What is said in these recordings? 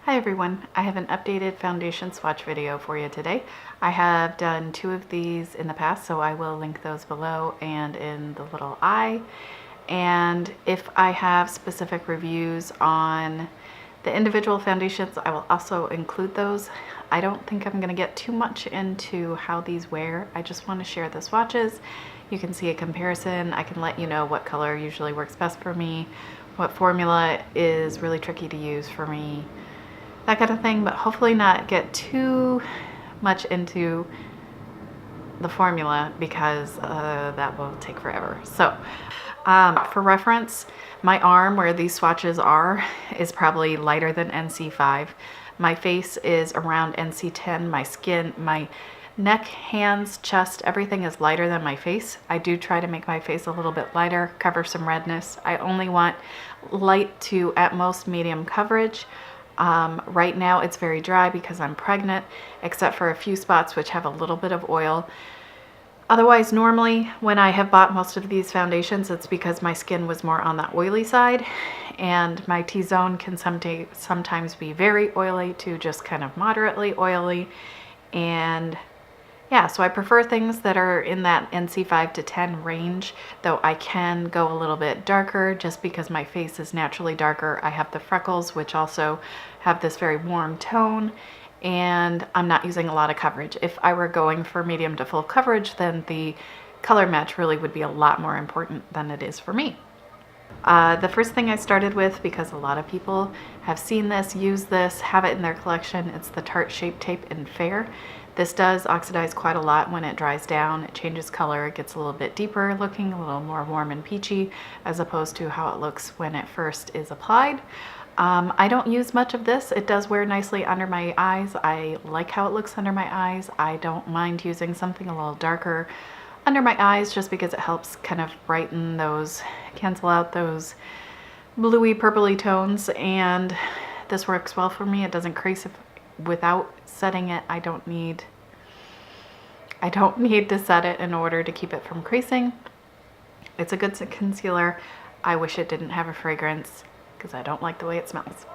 Hi everyone, I have an updated foundation swatch video for you today. I have done 2 of these in the past, so I will link those below and in the little eye. And if I have specific reviews on the individual foundations, I will also include those. I don't think I'm going to get too much into how these wear. I just want to share the swatches. You can see a comparison. I can let you know what color usually works best for me, what formula is really tricky to use for me, that kind of thing, but hopefully not get too much into the formula because that will take forever. So for reference, my arm where these swatches are is probably lighter than NC5. My face is around NC10. My skin, my neck, hands, chest, everything is lighter than my face. I do try to make my face a little bit lighter, cover some redness. I only want light to at most medium coverage. Right now it's very dry because I'm pregnant, except for a few spots which have a little bit of oil. Otherwise, normally when I have bought most of these foundations, it's because my skin was more on the oily side, and my T-zone can sometimes be very oily to just kind of moderately oily. And yeah, so I prefer things that are in that NC5 to 10 range, though I can go a little bit darker just because my face is naturally darker. I have the freckles, which also have this very warm tone, and I'm not using a lot of coverage. If I were going for medium to full coverage, then the color match really would be a lot more important than it is for me. The first thing I started with, because a lot of people have seen this, use this, have it in their collection, it's the Tarte Shape Tape in Fair. This does oxidize quite a lot when it dries down. It changes color, it gets a little bit deeper looking, a little more warm and peachy, as opposed to how it looks when it first is applied. I don't use much of this. It does wear nicely under my eyes. I like how it looks under my eyes. I don't mind using something a little darker under my eyes just because it helps kind of brighten those, cancel out those bluey purpley tones, and this works well for me. It doesn't crease without setting it. I don't need to set it in order to keep it from creasing. It's a good concealer. I wish it didn't have a fragrance because I don't like the way it smells.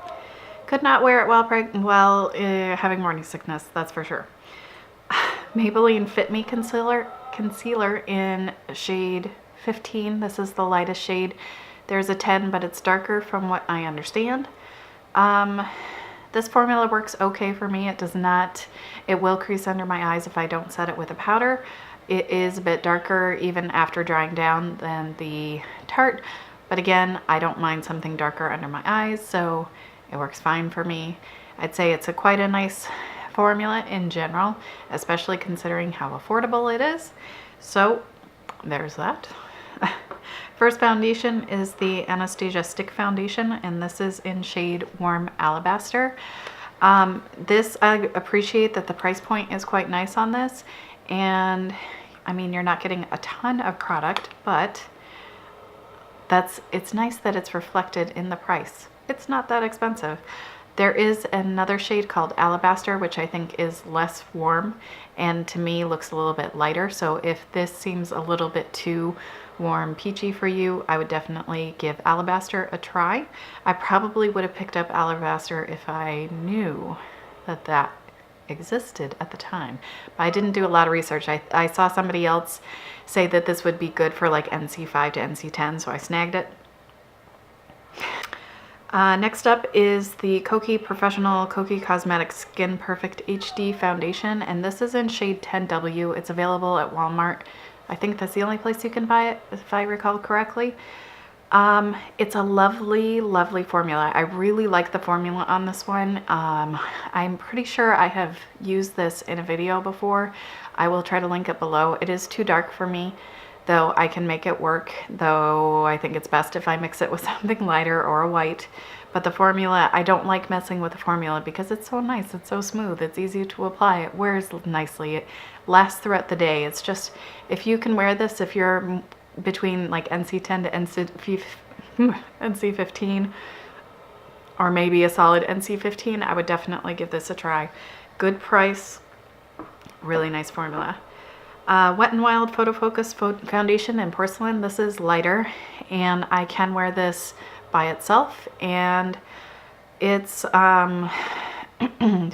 Could not wear it while having morning sickness, that's for sure. Maybelline Fit Me Concealer in shade 15. This is the lightest shade. There's a 10, but it's darker from what I understand. This formula works okay for me. It will crease under my eyes if I don't set it with a powder. It is a bit darker even after drying down than the Tarte, but again, I don't mind something darker under my eyes, so it works fine for me. I'd say it's quite a nice formula in general, especially considering how affordable it is. So there's that. First foundation is the Anastasia Stick Foundation, and this is in shade Warm Alabaster. This, I appreciate that the price point is quite nice on this, and I mean, you're not getting a ton of product, but it's nice that it's reflected in the price. It's not that expensive. There is another shade called Alabaster, which I think is less warm and to me looks a little bit lighter. So if this seems a little bit too warm peachy for you, I would definitely give Alabaster a try. I probably would have picked up Alabaster if I knew that that existed at the time. But I didn't do a lot of research. I saw somebody else say that this would be good for like NC5 to NC10, so I snagged it. Next up is the Kokie Professional Kokie Cosmetics Skin Perfect HD Foundation, and this is in shade 10W. It's available at Walmart. I think that's the only place you can buy it, if I recall correctly. It's a lovely, lovely formula. I really like the formula on this one. I'm pretty sure I have used this in a video before. I will try to link it below. It is too dark for me, though I can make it work, though I think it's best if I mix it with something lighter or a white. But the formula, I don't like messing with the formula because it's so nice, it's so smooth, it's easy to apply, it wears nicely, it lasts throughout the day. It's just, if you can wear this, if you're between like NC10 to NC15, or maybe a solid NC15, I would definitely give this a try. Good price, really nice formula. Wet n Wild Photo Focus Foundation in Porcelain. This is lighter, and I can wear this by itself, and It's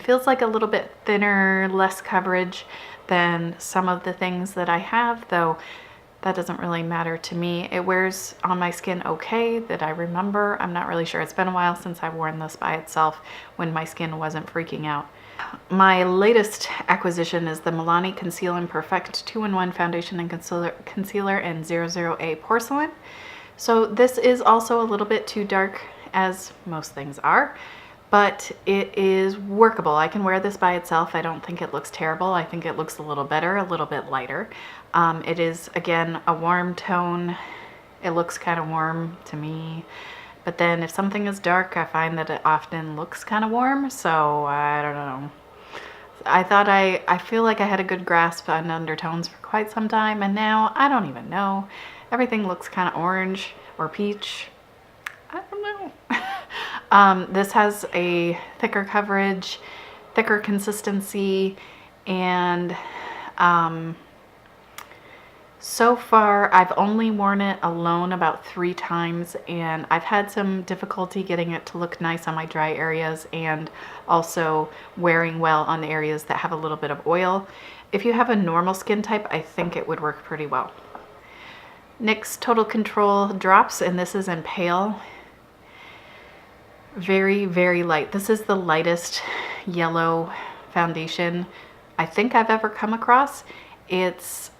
feels like a little bit thinner, less coverage than some of the things that I have, though that doesn't really matter to me. It wears on my skin okay, that I remember. I'm not really sure. It's been a while since I've worn this by itself when my skin wasn't freaking out. My latest acquisition is the Milani Conceal and Perfect 2-in-1 Foundation and Concealer in 00A Porcelain. So this is also a little bit too dark, as most things are, but it is workable. I can wear this by itself. I don't think it looks terrible. I think it looks a little better, a little bit lighter. It is, again, a warm tone. It looks kind of warm to me. But then if something is dark, I find that it often looks kind of warm. So I don't know. I feel like I had a good grasp on undertones for quite some time, and now I don't even know. Everything looks kind of orange or peach. I don't know. This has a thicker coverage, thicker consistency, and so far I've only worn it alone about 3 times, and I've had some difficulty getting it to look nice on my dry areas and also wearing well on the areas that have a little bit of oil. If you have a normal skin type, I think it would work pretty well. NYX Total Control drops, and this is in Pale. Very, very light. This is the lightest yellow foundation I think I've ever come across. It's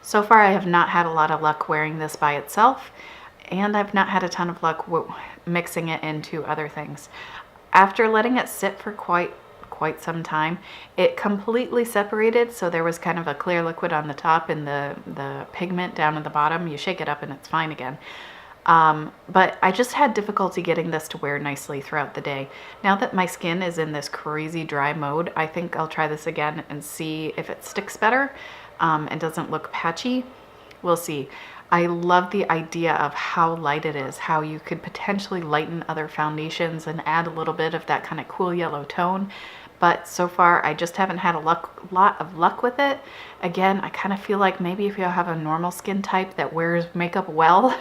so far I have not had a lot of luck wearing this by itself, and I've not had a ton of luck mixing it into other things. After letting it sit for quite some time, it completely separated, so there was kind of a clear liquid on the top and the pigment down at the bottom. You shake it up and it's fine again. But I just had difficulty getting this to wear nicely throughout the day. Now that my skin is in this crazy dry mode, I think I'll try this again and see if it sticks better and doesn't look patchy. We'll see. I love the idea of how light it is, how you could potentially lighten other foundations and add a little bit of that kind of cool yellow tone. But so far, I just haven't had a lot of luck with it. Again, I kind of feel like maybe if you have a normal skin type that wears makeup well,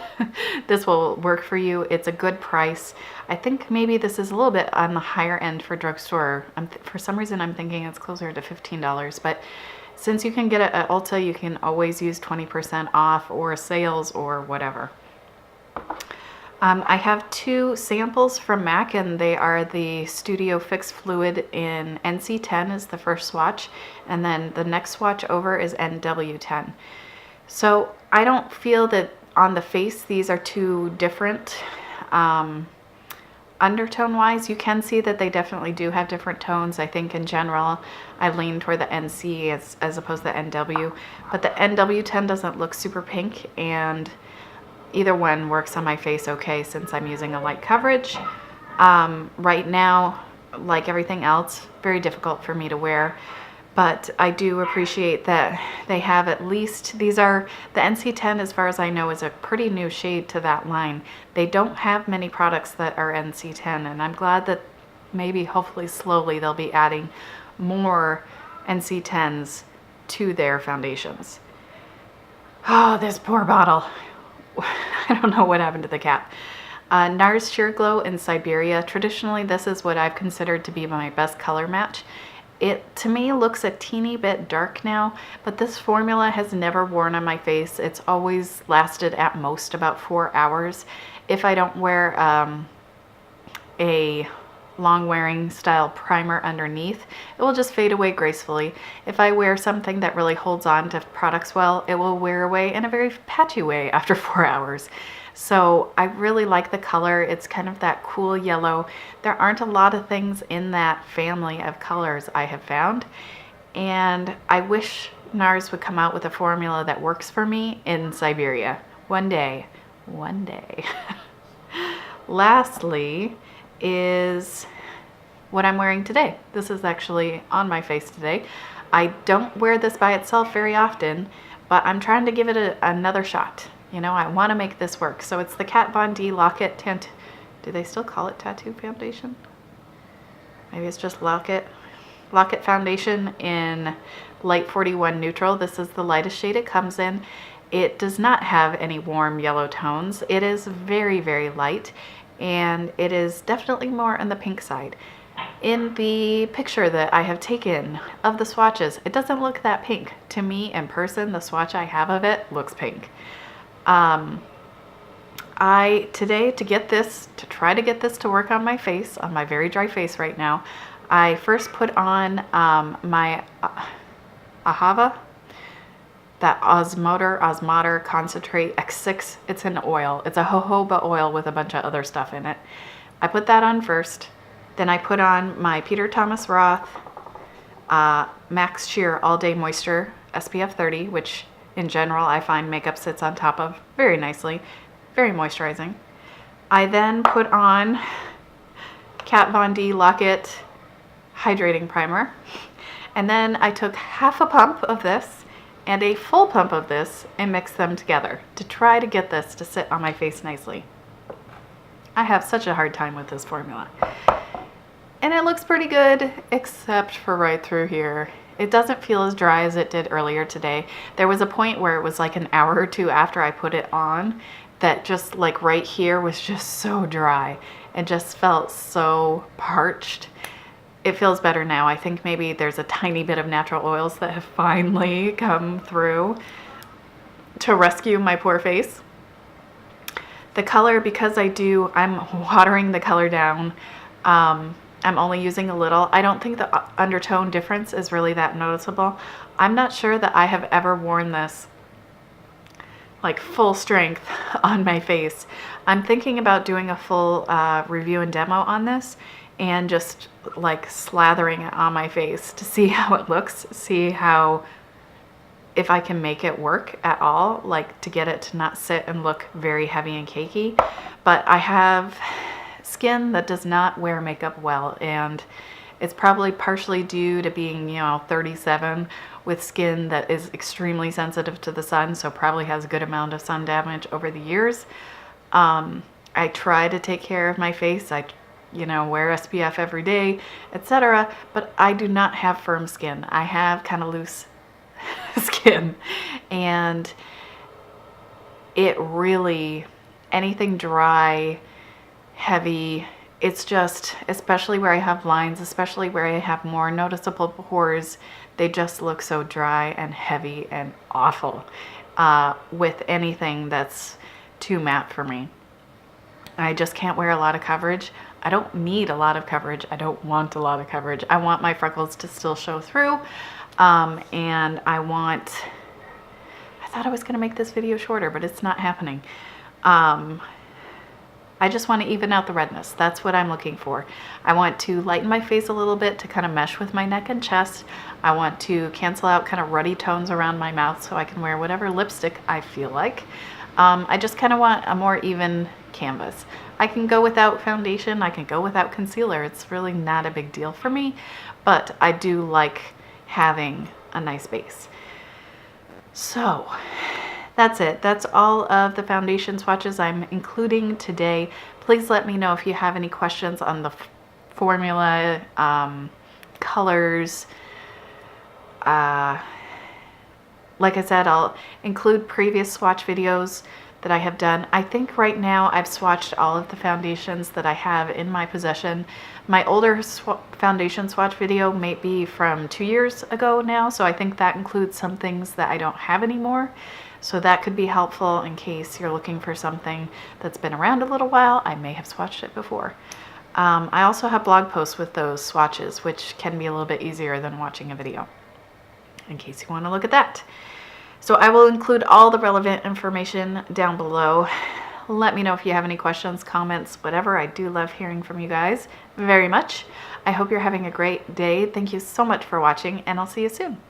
this will work for you. It's a good price. I think maybe this is a little bit on the higher end for drugstore. For some reason, I'm thinking it's closer to $15, but since you can get it at Ulta, you can always use 20% off or sales or whatever. I have 2 samples from MAC, and they are the Studio Fix Fluid in NC10 is the first swatch, and then the next swatch over is NW10. So I don't feel that on the face these are too different undertone wise. You can see that they definitely do have different tones. I think in general I lean toward the NC as opposed to the NW, but the NW10 doesn't look super pink, and either one works on my face okay since I'm using a light coverage. Right now, like everything else, very difficult for me to wear, but I do appreciate that they have at least, these are, the NC10 as far as I know is a pretty new shade to that line. They don't have many products that are NC10, and I'm glad that maybe hopefully slowly they'll be adding more NC10s to their foundations. Oh, this poor bottle. I don't know what happened to the cap. NARS Sheer Glow in Siberia. Traditionally, this is what I've considered to be my best color match. It, to me, looks a teeny bit dark now, but this formula has never worn on my face. It's always lasted at most about 4 hours. If I don't wear a long wearing style primer underneath, it will just fade away gracefully. If I wear something that really holds on to products well, it will wear away in a very patchy way after 4 hours. So I really like the color. It's kind of that cool yellow. There aren't a lot of things in that family of colors I have found, and I wish NARS would come out with a formula that works for me in Siberia. One day. Lastly is what I'm wearing today. This is actually on my face today. I don't wear this by itself very often, but I'm trying to give it another shot. You know, I want to make this work. So it's the Kat Von D Lock-It do they still call it Tattoo Foundation? Maybe it's just Lock-It Foundation in Light 41 Neutral. This is the lightest shade it comes in. It does not have any warm yellow tones. It is very, very light, and it is definitely more on the pink side. In the picture that I have taken of the swatches, it doesn't look that pink. To me, in person, the swatch I have of it looks pink. Today, to try to get this to work on my face, on my very dry face right now, I first put on my Ahava, that Osmoter Concentrate X6. It's an oil. It's a jojoba oil with a bunch of other stuff in it. I put that on first. Then I put on my Peter Thomas Roth Max Sheer All Day Moisture SPF 30, which in general I find makeup sits on top of very nicely. Very moisturizing. I then put on Kat Von D Lock-It Hydrating Primer. And then I took half a pump of this and a full pump of this and mixed them together to try to get this to sit on my face nicely. I have such a hard time with this formula. And it looks pretty good, except for right through here. It doesn't feel as dry as it did earlier today. There was a point where it was like an hour or two after I put it on that just like right here was just so dry. It just felt so parched. It feels better now. I think maybe there's a tiny bit of natural oils that have finally come through to rescue my poor face. The color, because I'm watering the color down. I'm only using a little. I don't think the undertone difference is really that noticeable. I'm not sure that I have ever worn this like full strength on my face. I'm thinking about doing a full review and demo on this and just like slathering it on my face to see how it looks, see how, if I can make it work at all, like to get it to not sit and look very heavy and cakey. But I have skin that does not wear makeup well, and it's probably partially due to being, 37 with skin that is extremely sensitive to the sun, so probably has a good amount of sun damage over the years. I try to take care of my face. I wear SPF every day, etc. But I do not have firm skin. I have kind of loose skin, and it really, anything dry, heavy, it's just, especially where I have lines, especially where I have more noticeable pores, they just look so dry and heavy and awful with anything that's too matte for me. I just can't wear a lot of coverage. I don't need a lot of coverage. I don't want a lot of coverage. I want my freckles to still show through. And I thought I was going to make this video shorter, but it's not happening. I just want to even out the redness. That's what I'm looking for. I want to lighten my face a little bit to kind of mesh with my neck and chest. I want to cancel out kind of ruddy tones around my mouth so I can wear whatever lipstick I feel like. I just kind of want a more even canvas. I can go without foundation. I can go without concealer. It's really not a big deal for me, but I do like having a nice base. So that's it. That's all of the foundation swatches I'm including today. Please let me know if you have any questions on the formula, colors. Like I said, I'll include previous swatch videos that I have done. I think right now I've swatched all of the foundations that I have in my possession. My older foundation swatch video may be from 2 years ago now, so I think that includes some things that I don't have anymore. So that could be helpful in case you're looking for something that's been around a little while. I may have swatched it before. I also have blog posts with those swatches, which can be a little bit easier than watching a video, in case you want to look at that. So I will include all the relevant information down below. Let me know if you have any questions, comments, whatever. I do love hearing from you guys very much. I hope you're having a great day. Thank you so much for watching, and I'll see you soon.